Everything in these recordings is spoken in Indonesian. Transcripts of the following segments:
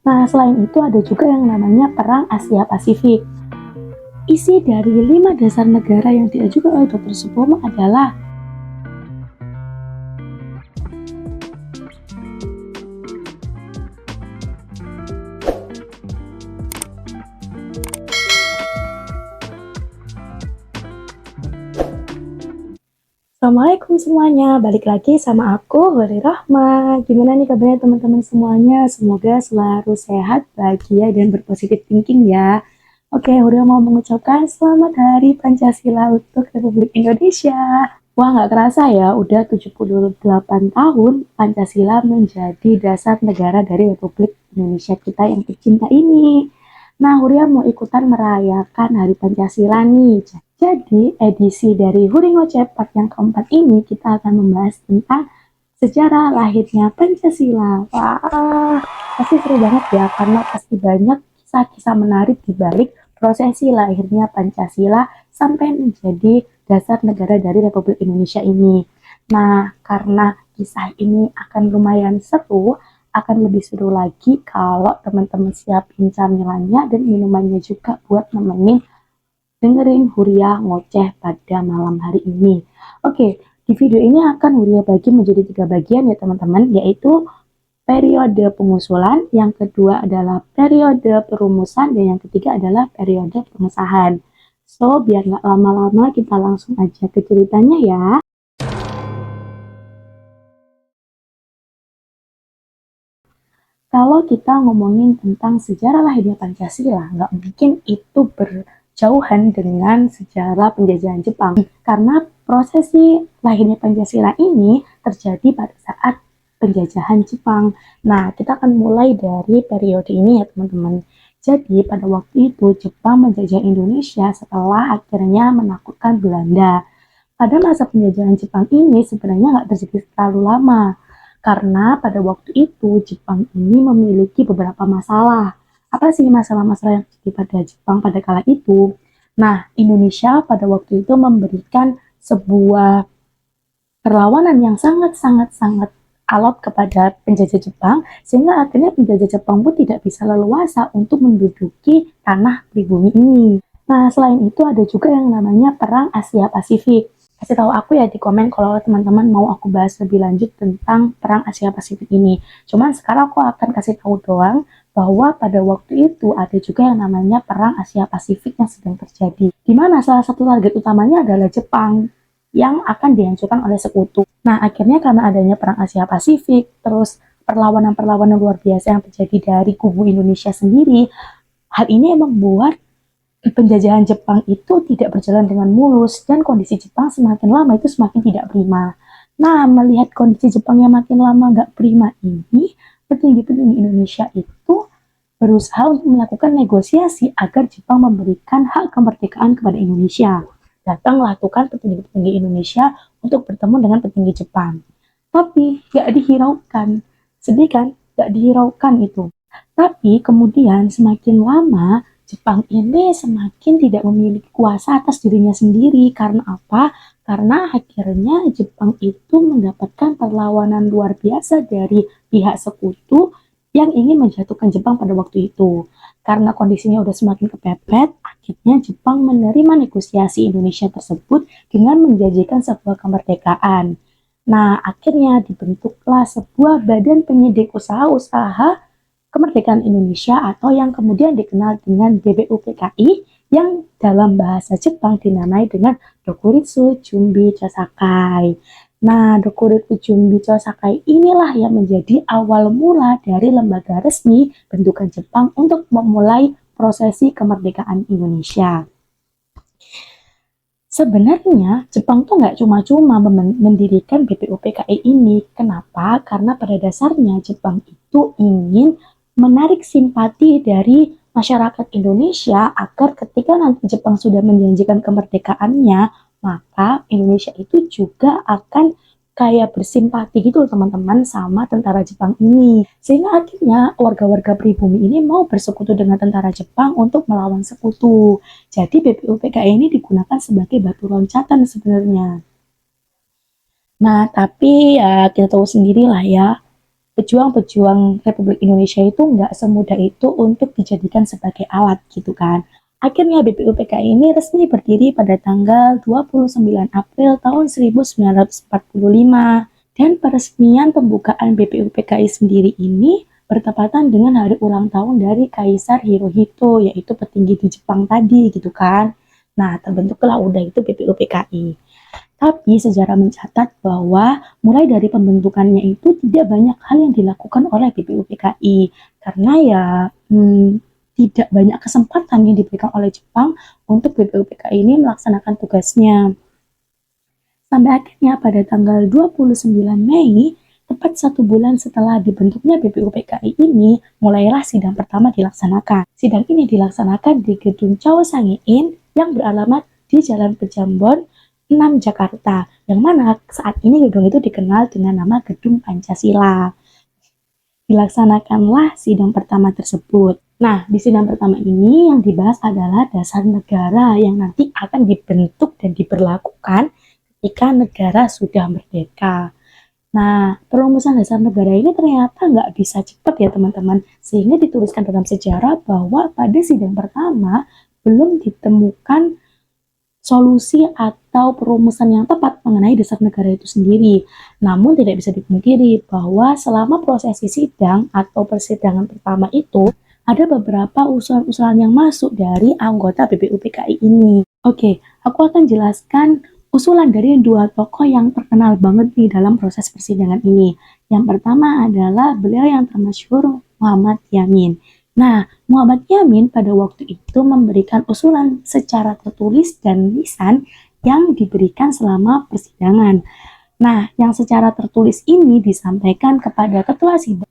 Nah, selain itu ada juga yang namanya Perang Asia Pasifik. Isi dari 5 dasar negara yang diajukan oleh Dr. Supomo adalah Assalamualaikum semuanya, balik lagi sama aku, Huri Rahma. Gimana nih kabarnya teman-teman semuanya? Semoga selalu sehat, bahagia, dan berpositif thinking ya. Oke, Huri mau mengucapkan selamat Hari Pancasila untuk Republik Indonesia. Wah, nggak kerasa ya, udah 78 tahun Pancasila menjadi dasar negara dari Republik Indonesia kita yang tercinta ini. Nah, Huria mau ikutan merayakan Hari Pancasila nih. Jadi, edisi dari Huri Ngoceh Part yang keempat ini, kita akan membahas tentang sejarah lahirnya Pancasila. Wah, pasti seru banget ya, karena pasti banyak kisah-kisah menarik di balik prosesi lahirnya Pancasila sampai menjadi dasar negara dari Republik Indonesia ini. Nah, karena kisah ini akan lumayan seru, akan lebih seru lagi kalau teman-teman siapin camilannya dan minumannya juga buat nemenin dengerin Huria ngoceh pada malam hari ini. Oke, di video ini akan Huria bagi menjadi 3 bagian ya teman-teman, yaitu periode pengusulan, yang kedua adalah periode perumusan, dan yang ketiga adalah periode pengesahan. So, biar nggak lama-lama, kita langsung aja ke ceritanya ya. Kalau kita ngomongin tentang sejarah lahirnya Pancasila, nggak mungkin itu berjauhan dengan sejarah penjajahan Jepang. Karena prosesi lahirnya Pancasila ini terjadi pada saat penjajahan Jepang. Nah, kita akan mulai dari periode ini ya teman-teman. Jadi, pada waktu itu Jepang menjajah Indonesia setelah akhirnya menaklukkan Belanda. Pada masa penjajahan Jepang ini sebenarnya nggak terjadi terlalu lama, karena pada waktu itu Jepang ini memiliki beberapa masalah. Apa sih masalah-masalah yang terjadi pada Jepang pada kala itu? Nah, Indonesia pada waktu itu memberikan sebuah perlawanan yang sangat-sangat alot kepada penjajah Jepang, sehingga akhirnya penjajah Jepang pun tidak bisa leluasa untuk menduduki tanah pribumi ini. Nah, selain itu ada juga yang namanya Perang Asia Pasifik. Kasih tahu aku ya di komen kalau teman-teman mau aku bahas lebih lanjut tentang Perang Asia Pasifik ini. Cuman sekarang aku akan kasih tahu doang bahwa pada waktu itu ada juga yang namanya Perang Asia Pasifik yang sedang terjadi. Di mana salah satu target utamanya adalah Jepang yang akan dihancurkan oleh sekutu. Nah, akhirnya karena adanya Perang Asia Pasifik, terus perlawanan-perlawanan luar biasa yang terjadi dari kubu Indonesia sendiri, hal ini emang buat penjajahan Jepang itu tidak berjalan dengan mulus dan kondisi Jepang semakin lama itu semakin tidak prima. Nah, melihat kondisi Jepang yang makin lama nggak prima ini, petinggi-petinggi Indonesia itu berusaha untuk melakukan negosiasi agar Jepang memberikan hak kemerdekaan kepada Indonesia. Datanglah tuh kan petinggi-petinggi Indonesia untuk bertemu dengan petinggi Jepang. Tapi nggak dihiraukan. Sedih kan? Nggak dihiraukan itu. Tapi kemudian semakin lama Jepang ini semakin tidak memiliki kuasa atas dirinya sendiri. Karena apa? Karena akhirnya Jepang itu mendapatkan perlawanan luar biasa dari pihak sekutu yang ingin menjatuhkan Jepang pada waktu itu. Karena kondisinya udah semakin kepepet, akhirnya Jepang menerima negosiasi Indonesia tersebut dengan menjanjikan sebuah kemerdekaan. Nah, akhirnya dibentuklah sebuah badan penyidik usaha-usaha kemerdekaan Indonesia atau yang kemudian dikenal dengan DBUPKI yang dalam bahasa Jepang dinamai dengan Dokuritsu Jumbi Chosakai. Nah, Dokuritsu Jumbi Chosakai inilah yang menjadi awal mula dari lembaga resmi bentukan Jepang untuk memulai prosesi kemerdekaan Indonesia. Sebenarnya Jepang tuh nggak cuma-cuma mendirikan BPUPKI ini. Kenapa? Karena pada dasarnya Jepang itu ingin menarik simpati dari masyarakat Indonesia agar ketika nanti Jepang sudah menjanjikan kemerdekaannya, maka Indonesia itu juga akan kayak bersimpati gitu teman-teman sama tentara Jepang ini. Sehingga akhirnya warga-warga pribumi ini mau bersekutu dengan tentara Jepang untuk melawan sekutu. Jadi BPUPKI ini digunakan sebagai batu loncatan sebenarnya. Nah, tapi ya kita tahu sendirilah ya, pejuang-pejuang Republik Indonesia itu nggak semudah itu untuk dijadikan sebagai alat gitu kan. Akhirnya BPUPKI ini resmi berdiri pada tanggal 29 April tahun 1945 dan peresmian pembukaan BPUPKI sendiri ini bertepatan dengan hari ulang tahun dari Kaisar Hirohito, yaitu petinggi di Jepang tadi gitu kan. Nah, terbentuklah udah itu BPUPKI. Tapi sejarah mencatat bahwa mulai dari pembentukannya itu tidak banyak hal yang dilakukan oleh BPUPKI karena ya tidak banyak kesempatan yang diberikan oleh Jepang untuk BPUPKI ini melaksanakan tugasnya. Sampai akhirnya pada tanggal 29 Mei, tepat 1 bulan setelah dibentuknya BPUPKI ini, mulailah sidang pertama dilaksanakan. Sidang ini dilaksanakan di Gedung Chow Sang-in yang beralamat di Jalan Pejambon 6 Jakarta, yang mana saat ini gedung itu dikenal dengan nama Gedung Pancasila. Dilaksanakanlah sidang pertama tersebut. Nah, di sidang pertama ini yang dibahas adalah dasar negara yang nanti akan dibentuk dan diberlakukan ketika negara sudah merdeka. Nah, perumusan dasar negara ini ternyata nggak bisa cepat ya teman-teman, sehingga dituliskan dalam sejarah bahwa pada sidang pertama belum ditemukan solusi atau perumusan yang tepat mengenai dasar negara itu sendiri. Namun tidak bisa dipungkiri bahwa selama prosesi sidang atau persidangan pertama itu, ada beberapa usulan-usulan yang masuk dari anggota BPUPKI ini. Oke, aku akan jelaskan usulan dari dua tokoh yang terkenal banget nih dalam proses persidangan ini. Yang pertama adalah beliau yang termasyhur Muhammad Yamin. Nah, Muhammad Yamin pada waktu itu memberikan usulan secara tertulis dan lisan yang diberikan selama persidangan. Nah, yang secara tertulis ini disampaikan kepada ketua sidang,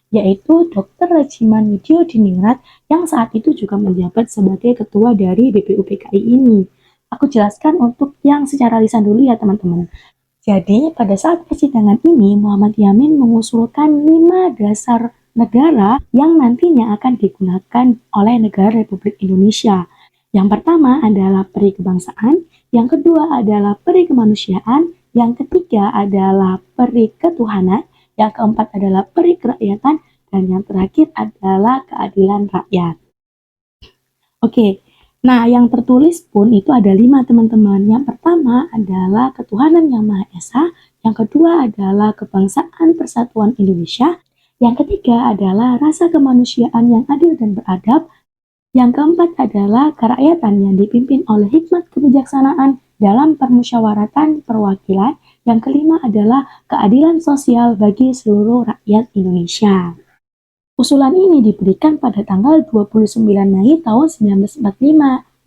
yaitu Dr. Regiman Widyodiningrat yang saat itu juga menjabat sebagai ketua dari BPUPKI ini. Aku jelaskan untuk yang secara lisan dulu ya teman-teman. Jadi pada saat persidangan ini Muhammad Yamin mengusulkan 5 dasar negara yang nantinya akan digunakan oleh negara Republik Indonesia. Yang pertama adalah peri kebangsaan, yang kedua adalah peri kemanusiaan, yang ketiga adalah peri ketuhanan, yang keempat adalah peri kerakyatan, dan yang terakhir adalah keadilan rakyat. Oke, nah yang tertulis pun itu ada 5 teman-teman. Yang pertama adalah ketuhanan yang Maha Esa, yang kedua adalah kebangsaan persatuan Indonesia, yang ketiga adalah rasa kemanusiaan yang adil dan beradab, yang keempat adalah kerakyatan yang dipimpin oleh hikmat kebijaksanaan dalam permusyawaratan perwakilan, yang kelima adalah keadilan sosial bagi seluruh rakyat Indonesia. Usulan ini diberikan pada tanggal 29 Mei tahun 1945,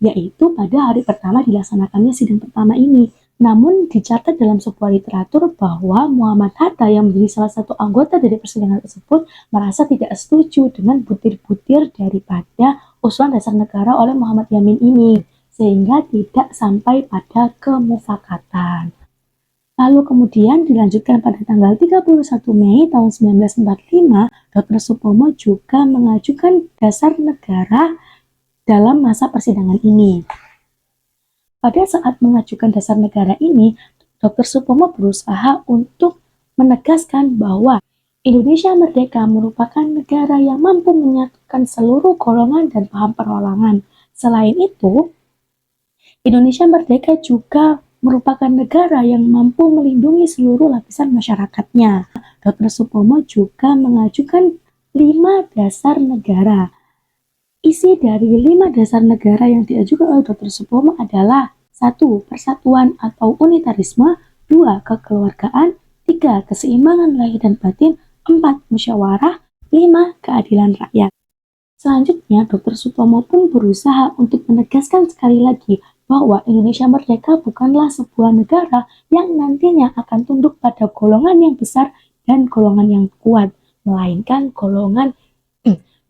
yaitu pada hari pertama dilaksanakannya sidang pertama ini. Namun dicatat dalam sebuah literatur bahwa Muhammad Hatta yang menjadi salah satu anggota dari persidangan tersebut merasa tidak setuju dengan butir-butir daripada usulan dasar negara oleh Muhammad Yamin ini, sehingga tidak sampai pada kemufakatan. Lalu kemudian dilanjutkan pada tanggal 31 Mei tahun 1945, Dr. Supomo juga mengajukan dasar negara dalam masa persidangan ini. Pada saat mengajukan dasar negara ini, Dr. Supomo berusaha untuk menegaskan bahwa Indonesia merdeka merupakan negara yang mampu menyatukan seluruh golongan dan paham perorangan. Selain itu, Indonesia merdeka juga merupakan negara yang mampu melindungi seluruh lapisan masyarakatnya. Dr. Supomo juga mengajukan 5 dasar negara. Isi dari 5 dasar negara yang diajukan oleh Dr. Supomo adalah 1. Persatuan atau unitarisme, 2. Kekeluargaan, 3. Keseimbangan lahir dan batin, 4. Musyawarah, 5. Keadilan rakyat. Selanjutnya, Dr. Supomo pun berusaha untuk menegaskan sekali lagi bahwa Indonesia merdeka bukanlah sebuah negara yang nantinya akan tunduk pada golongan yang besar dan golongan yang kuat,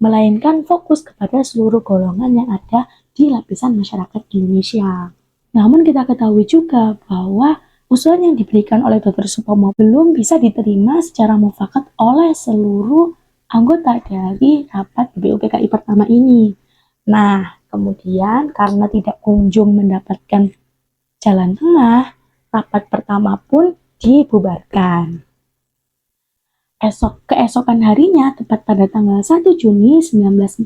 melainkan fokus kepada seluruh golongan yang ada di lapisan masyarakat Indonesia. Namun kita ketahui juga bahwa usulan yang diberikan oleh Dr. Supomo belum bisa diterima secara mufakat oleh seluruh anggota dari rapat BPUPKI pertama ini. Nah, kemudian karena tidak kunjung mendapatkan jalan tengah, rapat pertama pun dibubarkan. Keesokan harinya, tepat pada tanggal 1 Juni 1945,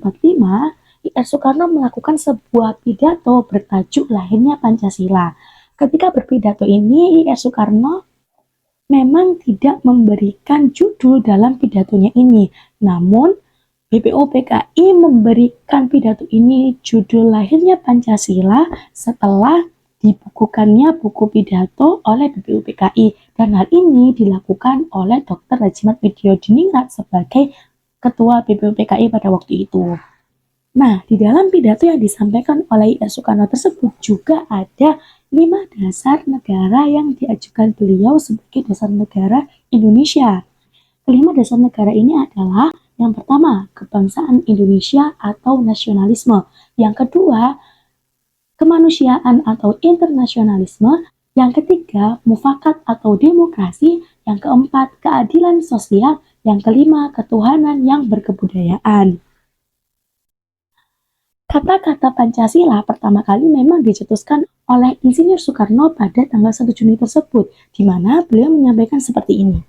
I.R. Soekarno melakukan sebuah pidato bertajuk Lahirnya Pancasila. Ketika berpidato ini, I.R. Soekarno memang tidak memberikan judul dalam pidatonya ini. Namun, BPUPKI memberikan pidato ini judul Lahirnya Pancasila setelah dibukukannya buku pidato oleh BPUPKI, dan hal ini dilakukan oleh Dr. Rajimat Widyodiningrat sebagai Ketua BPUPKI pada waktu itu. Nah, di dalam pidato yang disampaikan oleh I.R. Soekarno tersebut juga ada 5 dasar negara yang diajukan beliau sebagai dasar negara Indonesia. Kelima dasar negara ini adalah yang pertama, kebangsaan Indonesia atau nasionalisme. Yang kedua, kemanusiaan atau internasionalisme. Yang ketiga, mufakat atau demokrasi. Yang keempat, keadilan sosial. Yang kelima, ketuhanan yang berkebudayaan. Kata-kata Pancasila pertama kali memang dicetuskan oleh Insinyur Soekarno pada tanggal 1 Juni tersebut, di mana beliau menyampaikan seperti ini.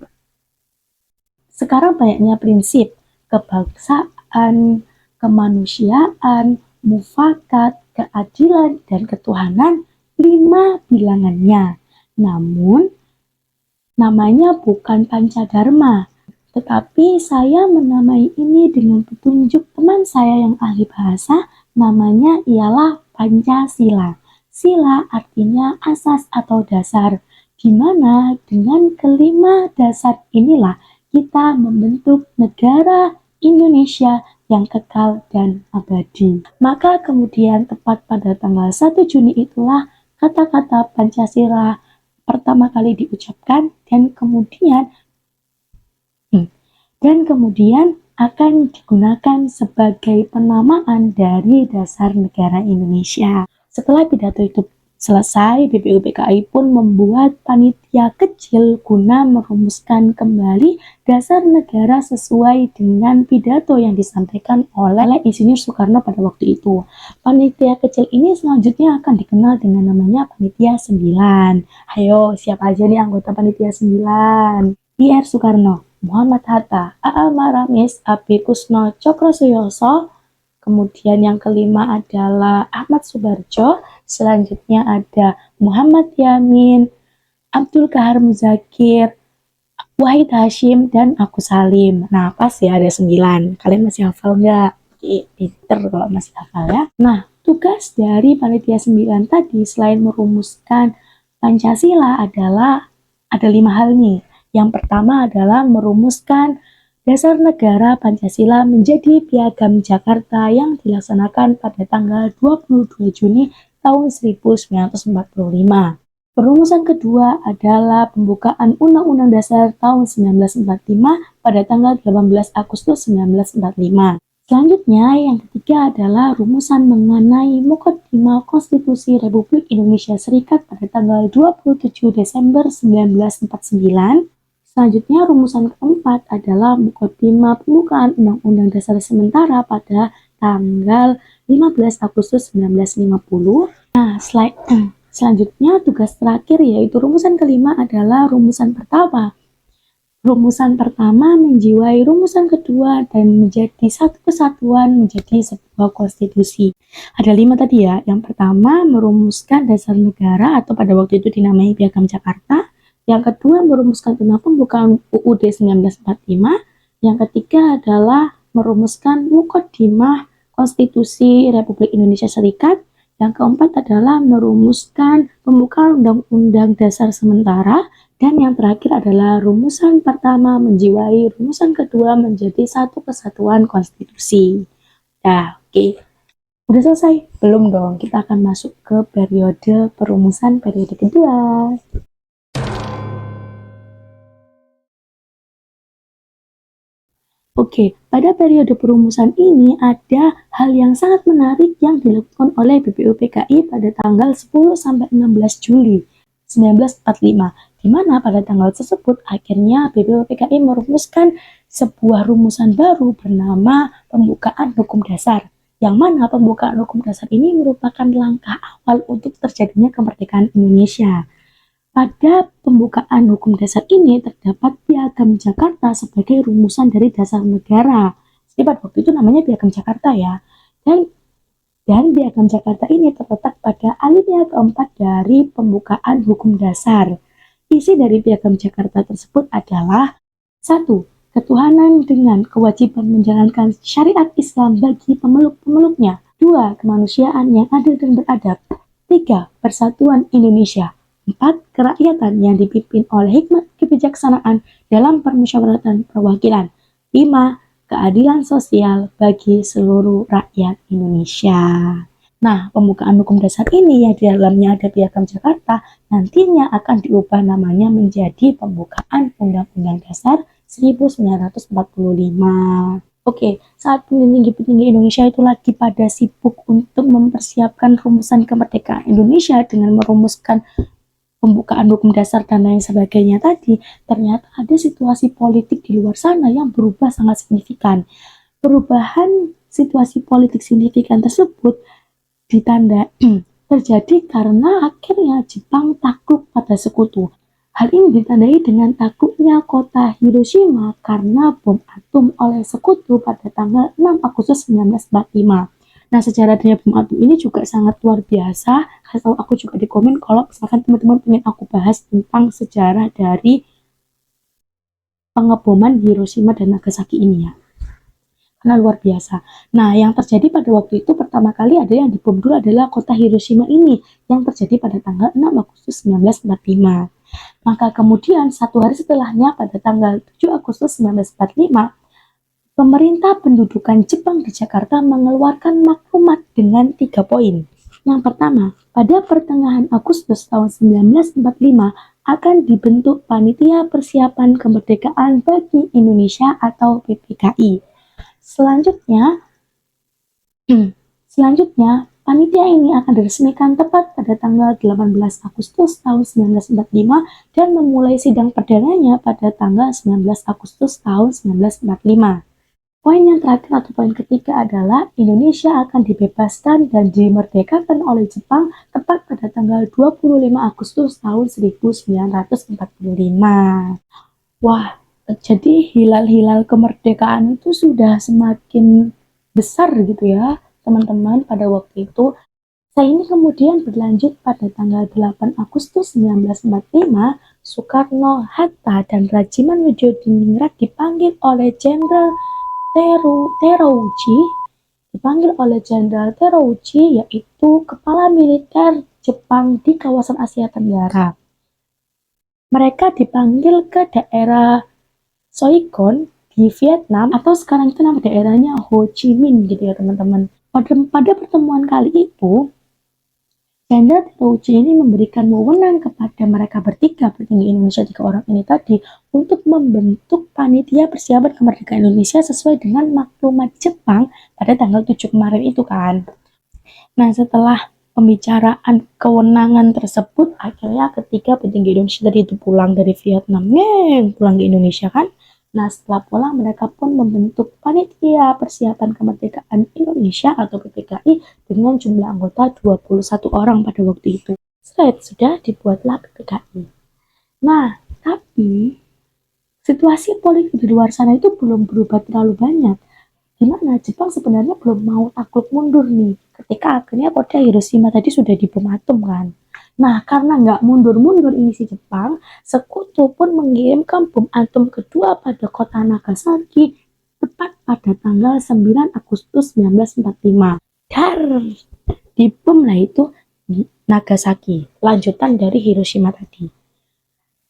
Sekarang banyaknya prinsip kebangsaan, kemanusiaan, mufakat, keadilan, dan ketuhanan, 5 bilangannya. Namun, namanya bukan Pancadharma, tetapi saya menamai ini dengan petunjuk teman saya yang ahli bahasa, namanya ialah Pancasila. Sila artinya asas atau dasar, di mana dengan kelima dasar inilah kita membentuk negara Indonesia yang kekal dan abadi. Maka kemudian tepat pada tanggal 1 Juni itulah kata-kata Pancasila pertama kali diucapkan dan kemudian akan digunakan sebagai penamaan dari dasar negara Indonesia. Setelah pidato itu selesai, BPUPKI pun membuat panitia kecil guna merumuskan kembali dasar negara sesuai dengan pidato yang disampaikan oleh Insinyur Soekarno pada waktu itu. Panitia kecil ini selanjutnya akan dikenal dengan namanya Panitia 9. Ayo, siapa aja nih anggota Panitia 9? I.R. Soekarno, Muhammad Hatta, A.A. Maramis, Abi Kusno Cokrosuyoso. Kemudian yang kelima adalah Ahmad Subarjo, selanjutnya ada Muhammad Yamin, Abdul Kahar Muzakir, Wahid Hashim, dan aku Salim. Nah, pas ya ada 9. Kalian masih hafal nggak? Pinter kalau masih hafal ya. Nah, tugas dari Panitia 9 tadi selain merumuskan Pancasila adalah ada 5 hal nih. Yang pertama adalah merumuskan dasar negara Pancasila menjadi Piagam Jakarta yang dilaksanakan pada tanggal 22 Juni tahun 1945. Perumusan kedua adalah pembukaan Undang-Undang Dasar tahun 1945 pada tanggal 18 Agustus 1945. Selanjutnya, yang ketiga adalah rumusan mengenai Muqaddimah Konstitusi Republik Indonesia Serikat pada tanggal 27 Desember 1949. Selanjutnya, rumusan keempat adalah Muqaddimah pembukaan Undang-Undang Dasar sementara pada tanggal 15 Agustus 1950. Nah, selanjutnya tugas terakhir yaitu rumusan kelima adalah rumusan pertama. Rumusan pertama menjiwai rumusan kedua dan menjadi satu kesatuan menjadi sebuah konstitusi. Ada 5 tadi ya. Yang pertama merumuskan dasar negara atau pada waktu itu dinamai Piagam Jakarta. Yang kedua merumuskan tentang pembukaan UUD 1945. Yang ketiga adalah merumuskan Muqaddimah Konstitusi Republik Indonesia Serikat. Yang keempat adalah merumuskan pembukaan Undang-Undang Dasar sementara. Dan yang terakhir adalah rumusan pertama menjiwai rumusan kedua menjadi satu kesatuan konstitusi. Nah, oke. Udah selesai? Belum dong, kita akan masuk ke periode perumusan periode kedua. Oke, pada periode perumusan ini ada hal yang sangat menarik yang dilakukan oleh BPUPKI pada tanggal 10 sampai 16 Juli 1945, di mana pada tanggal tersebut akhirnya BPUPKI merumuskan sebuah rumusan baru bernama Pembukaan Hukum Dasar, yang mana pembukaan hukum dasar ini merupakan langkah awal untuk terjadinya kemerdekaan Indonesia. Pada pembukaan hukum dasar ini terdapat Piagam Jakarta sebagai rumusan dari dasar negara. Jadi pada waktu itu namanya Piagam Jakarta ya. Dan Piagam Jakarta ini terletak pada alinea keempat dari pembukaan hukum dasar. Isi dari Piagam Jakarta tersebut adalah 1. Ketuhanan dengan kewajiban menjalankan syariat Islam bagi pemeluk-pemeluknya. 2. Kemanusiaan yang adil dan beradab. 3. Persatuan Indonesia. 4. Kerakyatan yang dipimpin oleh hikmat kebijaksanaan dalam permusyawaratan perwakilan. 5. Keadilan sosial bagi seluruh rakyat Indonesia. Nah, pembukaan hukum dasar ini yang di dalamnya ada Piagam Jakarta nantinya akan diubah namanya menjadi Pembukaan Undang-Undang Dasar 1945. Oke, saat petinggi-petinggi Indonesia itu lagi pada sibuk untuk mempersiapkan rumusan kemerdekaan Indonesia dengan merumuskan pembukaan hukum dasar dan lain sebagainya tadi, ternyata ada situasi politik di luar sana yang berubah sangat signifikan. Perubahan situasi politik signifikan tersebut terjadi karena akhirnya Jepang takluk pada sekutu. Hal ini ditandai dengan takluknya kota Hiroshima karena bom atom oleh sekutu pada tanggal 6 Agustus 1945. Nah, sejarah adanya bom atom ini juga sangat luar biasa. Kasih tahu aku juga di komen kalau misalkan teman-teman ingin aku bahas tentang sejarah dari pengeboman Hiroshima dan Nagasaki ini ya. Karena luar biasa. Nah, yang terjadi pada waktu itu pertama kali ada yang dibom dulu adalah kota Hiroshima ini yang terjadi pada tanggal 6 Agustus 1945. Maka kemudian satu hari setelahnya pada tanggal 7 Agustus 1945, pemerintah pendudukan Jepang di Jakarta mengeluarkan maklumat dengan 3 poin. Yang pertama, pada pertengahan Agustus tahun 1945 akan dibentuk Panitia Persiapan Kemerdekaan bagi Indonesia atau PPKI. Selanjutnya, panitia ini akan diresmikan tepat pada tanggal 18 Agustus tahun 1945 dan memulai sidang perdananya pada tanggal 19 Agustus tahun 1945. Poin yang terakhir atau poin ketiga adalah Indonesia akan dibebaskan dan dimerdekakan oleh Jepang tepat pada tanggal 25 Agustus tahun 1945. Wah, jadi hilal-hilal kemerdekaan itu sudah semakin besar gitu ya, teman-teman, pada waktu itu. Saya ini kemudian berlanjut pada tanggal 8 Agustus 1945, Soekarno, Hatta, dan Rajiman Widodiningrat dipanggil oleh Jenderal Terauchi, yaitu kepala militer Jepang di kawasan Asia Tenggara. Mereka dipanggil ke daerah Saigon di Vietnam, atau sekarang itu nama daerahnya Ho Chi Minh gitu ya teman-teman. Pada pertemuan kali itu, Jenderal Terauchi ini memberikan wewenang kepada mereka bertiga, petinggi Indonesia 3 orang ini tadi, untuk membentuk Panitia Persiapan Kemerdekaan Indonesia sesuai dengan maklumat Jepang pada tanggal 7 kemarin itu kan. Nah, setelah pembicaraan kewenangan tersebut, akhirnya ketiga petinggi Indonesia tadi itu pulang dari Vietnam, pulang ke Indonesia kan. Nah, setelah pulang mereka pun membentuk Panitia Persiapan Kemerdekaan Indonesia atau PPKI dengan jumlah anggota 21 orang pada waktu itu. Setelah itu sudah dibuatlah PPKI. Nah, tapi situasi politik di luar sana itu belum berubah terlalu banyak. Dimana Jepang sebenarnya belum mau takluk mundur nih. Ketika akhirnya kota Hiroshima tadi sudah dibom atom kan. Nah, karena nggak mundur-mundur ini si Jepang, sekutu pun mengirimkan bom atom kedua pada kota Nagasaki tepat pada tanggal 9 Agustus 1945. Dar, dibom lah itu Nagasaki, lanjutan dari Hiroshima tadi.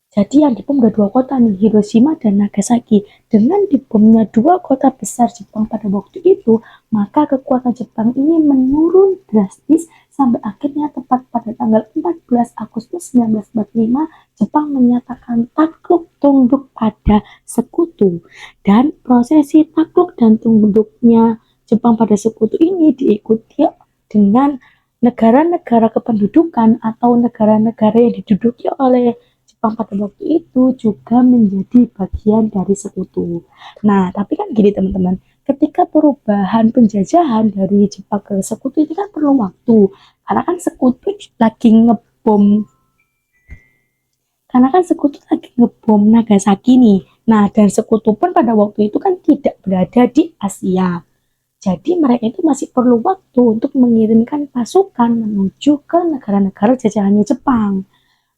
Jadi yang dibom ada 2 kota nih, Hiroshima dan Nagasaki. Dengan dibomnya 2 kota besar Jepang pada waktu itu, maka kekuatan Jepang ini menurun drastis sampai akhirnya tepat pada tanggal 14 Agustus 1945, Jepang menyatakan takluk tunduk pada sekutu. Dan prosesi takluk dan tunduknya Jepang pada sekutu ini diikuti dengan negara-negara kependudukan atau negara-negara yang diduduki oleh Jepang pada waktu itu juga menjadi bagian dari sekutu. Nah, tapi kan gini teman-teman, ketika perubahan penjajahan dari Jepang ke sekutu itu kan perlu waktu. Karena kan sekutu lagi ngebom Karena kan sekutu lagi ngebom Nagasaki nih. Nah, dan sekutu pun pada waktu itu kan tidak berada di Asia. Jadi mereka itu masih perlu waktu untuk mengirimkan pasukan menuju ke negara-negara jajahannya Jepang.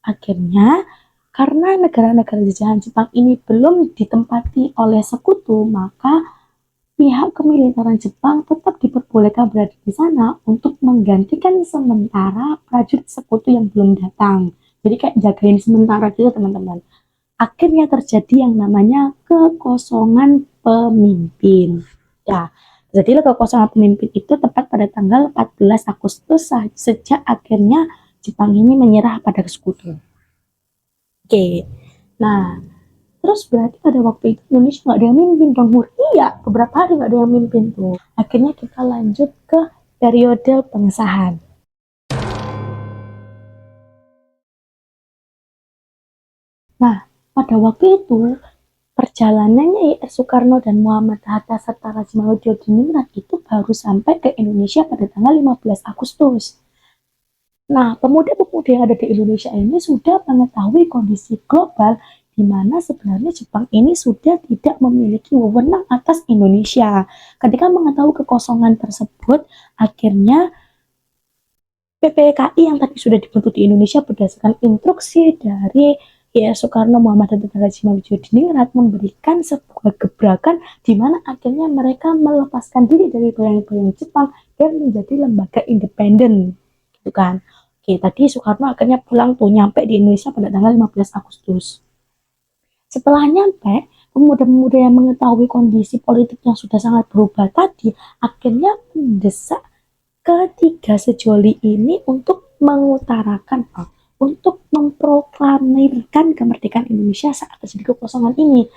Akhirnya, karena negara-negara jajahan Jepang ini belum ditempati oleh sekutu, maka pihak kemiliteran Jepang tetap diperbolehkan berada di sana untuk menggantikan sementara prajurit sekutu yang belum datang. Jadi kayak jagain sementara gitu teman-teman. Akhirnya terjadi yang namanya kekosongan pemimpin. Ya, jadilah kekosongan pemimpin itu tepat pada tanggal 14 Agustus sejak akhirnya Jepang ini menyerah pada sekutu. Oke, nah terus berarti pada waktu itu Indonesia nggak ada yang mimpin dong, iya, beberapa hari nggak ada yang mimpin tuh. Akhirnya kita lanjut ke periode pengesahan. Nah, pada waktu itu perjalanannya I.R. Soekarno dan Muhammad Hatta serta Raja Diningrat itu baru sampai ke Indonesia pada tanggal 15 Agustus. Nah, pemuda-pemuda yang ada di Indonesia ini sudah mengetahui kondisi global di mana sebenarnya Jepang ini sudah tidak memiliki wewenang atas Indonesia. Ketika mengetahui kekosongan tersebut, akhirnya PPKI yang tadi sudah dibentuk di Indonesia berdasarkan instruksi dari I.R. Soekarno, Muhammad Hatta, dan Raja Diningrat memberikan sebuah gebrakan di mana akhirnya mereka melepaskan diri dari bayang-bayang Jepang dan menjadi lembaga independen, gitu kan. Oke, tadi Soekarno akhirnya pulang tuh, nyampe di Indonesia pada tanggal 15 Agustus. Setelah nyampe, pemuda-pemuda yang mengetahui kondisi politik yang sudah sangat berubah tadi akhirnya mendesak ketiga sejoli ini untuk mengutarakan, untuk memproklamirkan kemerdekaan Indonesia saat terjadi kekosongan ini.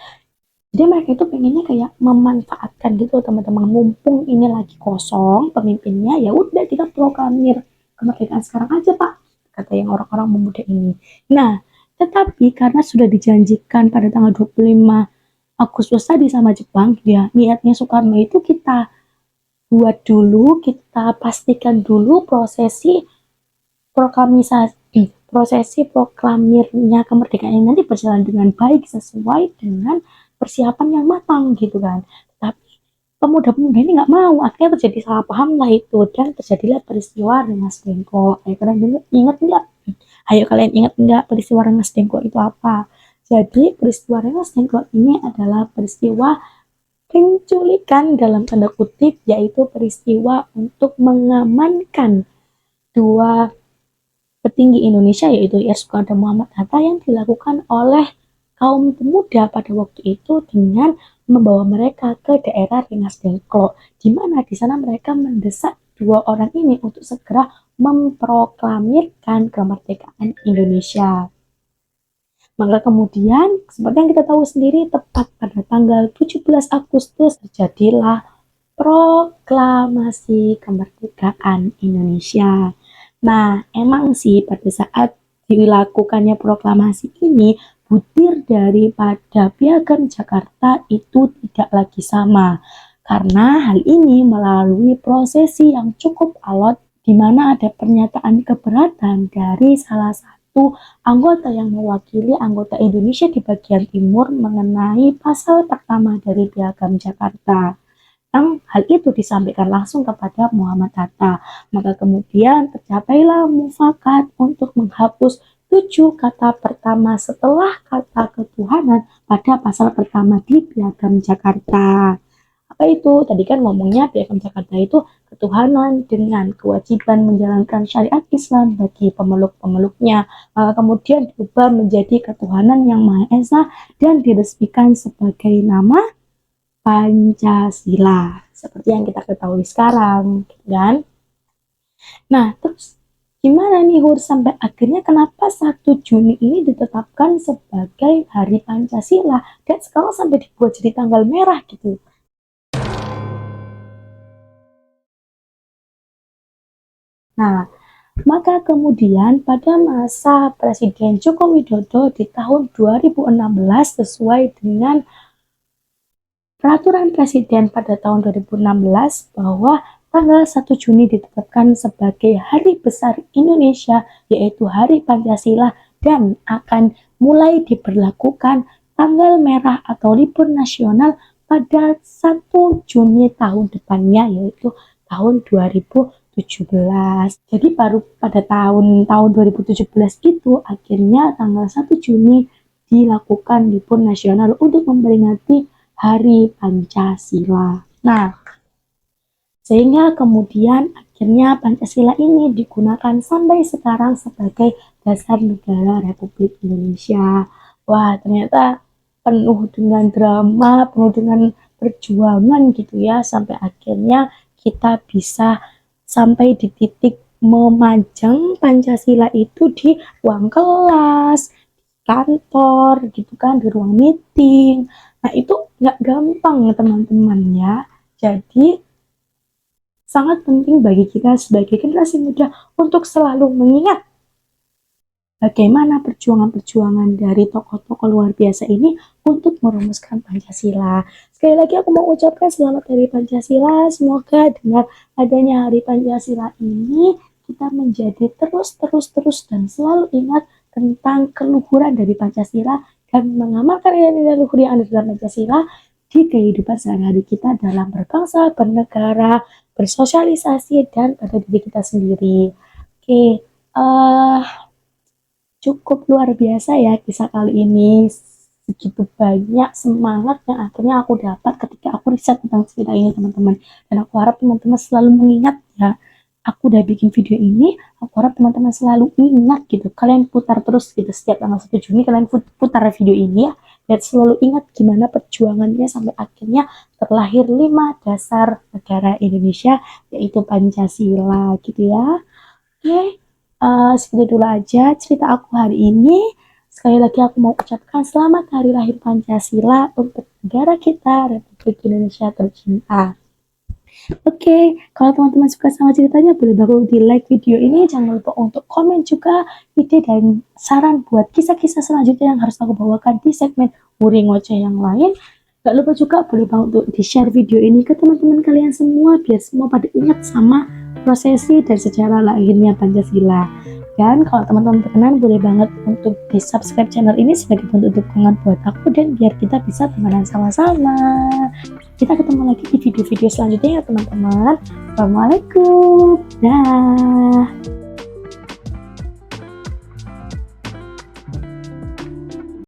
Jadi mereka itu pengennya kayak memanfaatkan gitu teman-teman, mumpung ini lagi kosong pemimpinnya, ya udah kita proklamir kemerdekaan sekarang aja Pak, kata yang orang-orang pemuda ini. Nah, tetapi karena sudah dijanjikan pada tanggal 25 Agustus tadi sama Jepang, ya niatnya Soekarno itu kita buat dulu, kita pastikan dulu prosesi proklamirnya kemerdekaan ini nanti berjalan dengan baik sesuai dengan persiapan yang matang gitu kan. Tapi pemuda-pemuda ini nggak mau, akhirnya terjadi salah paham lah itu dan terjadilah peristiwa Rengas Dengklok. Ayo kalian ingat nggak peristiwa Rengas Dengklok itu apa? Jadi peristiwa Rengas Dengklok ini adalah peristiwa penculikan dalam tanda kutip, yaitu peristiwa untuk mengamankan dua petinggi Indonesia yaitu I.R. Soekarno dan Muhammad Hatta yang dilakukan oleh kaum pemuda pada waktu itu dengan membawa mereka ke daerah Rengas Dengklok, di mana di sana mereka mendesak dua orang ini untuk segera memproklamirkan kemerdekaan Indonesia. Maka kemudian, seperti yang kita tahu sendiri, tepat pada tanggal 17 Agustus terjadilah proklamasi kemerdekaan Indonesia. Nah, emang sih pada saat dilakukannya proklamasi ini, butir daripada Piagam Jakarta itu tidak lagi sama. Karena hal ini melalui prosesi yang cukup alot, di mana ada pernyataan keberatan dari salah satu anggota yang mewakili anggota Indonesia di bagian timur mengenai pasal pertama dari Piagam Jakarta. Hal itu disampaikan langsung kepada Muhammad Hatta. Maka kemudian tercapailah mufakat untuk menghapus 7 kata pertama setelah kata ketuhanan pada pasal pertama di Piagam Jakarta. Apa itu? Tadi kan ngomongnya Piagam Jakarta itu ketuhanan dengan kewajiban menjalankan syariat Islam bagi pemeluk-pemeluknya. Maka kemudian diubah menjadi ketuhanan yang Maha Esa dan diresmikan sebagai nama Pancasila, seperti yang kita ketahui sekarang, kan? Nah, terus gimana nih Hur sampai akhirnya kenapa 1 Juni ini ditetapkan sebagai Hari Pancasila dan sekarang sampai dibuat jadi tanggal merah gitu? Nah, maka kemudian pada masa Presiden Joko Widodo di tahun 2016 sesuai dengan Peraturan Presiden pada tahun 2016 bahwa tanggal 1 Juni ditetapkan sebagai Hari Besar Indonesia, yaitu Hari Pancasila, dan akan mulai diberlakukan tanggal merah atau libur nasional pada 1 Juni tahun depannya, yaitu tahun 2017. Jadi baru pada tahun 2017 itu akhirnya tanggal 1 Juni dilakukan libur nasional untuk memperingati Hari Pancasila. Nah, sehingga kemudian akhirnya Pancasila ini digunakan sampai sekarang sebagai dasar negara Republik Indonesia. Wah, ternyata penuh dengan drama, penuh dengan perjuangan gitu ya, sampai akhirnya kita bisa sampai di titik memajang Pancasila itu di ruang kelas, kantor gitu kan, di ruang meeting. Nah, itu nggak gampang teman-teman ya. Jadi sangat penting bagi kita sebagai generasi muda untuk selalu mengingat bagaimana perjuangan-perjuangan dari tokoh-tokoh luar biasa ini untuk merumuskan Pancasila. Sekali lagi aku mau ucapkan selamat Hari Pancasila. Semoga dengan adanya Hari Pancasila ini kita menjadi terus dan selalu ingat tentang keluhuran dari Pancasila dan mengamalkan nilai-nilai luhur yang ada dalam Pancasila di kehidupan sehari-hari kita dalam berbangsa, bernegara, bersosialisasi, dan pada diri kita sendiri. Oke, cukup luar biasa ya kisah kali ini. Segitu banyak semangat yang akhirnya aku dapat ketika aku riset tentang cerita ini teman-teman. Dan aku harap teman-teman selalu mengingat ya, aku udah bikin video ini, aku harap teman-teman selalu ingat gitu. Kalian putar terus gitu, setiap tanggal 1 Juni kalian putar video ini ya. Dan selalu ingat gimana perjuangannya sampai akhirnya terlahir 5 dasar negara Indonesia, yaitu Pancasila gitu ya. Oke. Segitu dulu aja cerita aku hari ini. Sekali lagi aku mau ucapkan selamat hari lahir Pancasila untuk negara kita, Republik Indonesia tercinta. Oke, kalau teman-teman suka sama ceritanya boleh banget di like video ini. Jangan lupa untuk komen juga ide dan saran buat kisah-kisah selanjutnya yang harus aku bawakan di segmen Wuri Ngoceh yang lain. Gak lupa juga boleh banget untuk di-share video ini ke teman-teman kalian semua biar semua pada ingat sama prosesi dan sejarah lahirnya Pancasila. Dan kalau teman-teman berkenan boleh banget untuk di subscribe channel ini sebagai bentuk dukungan buat aku dan biar kita bisa temenan sama-sama. Kita ketemu lagi di video-video selanjutnya ya teman-teman. Assalamualaikum. Dah.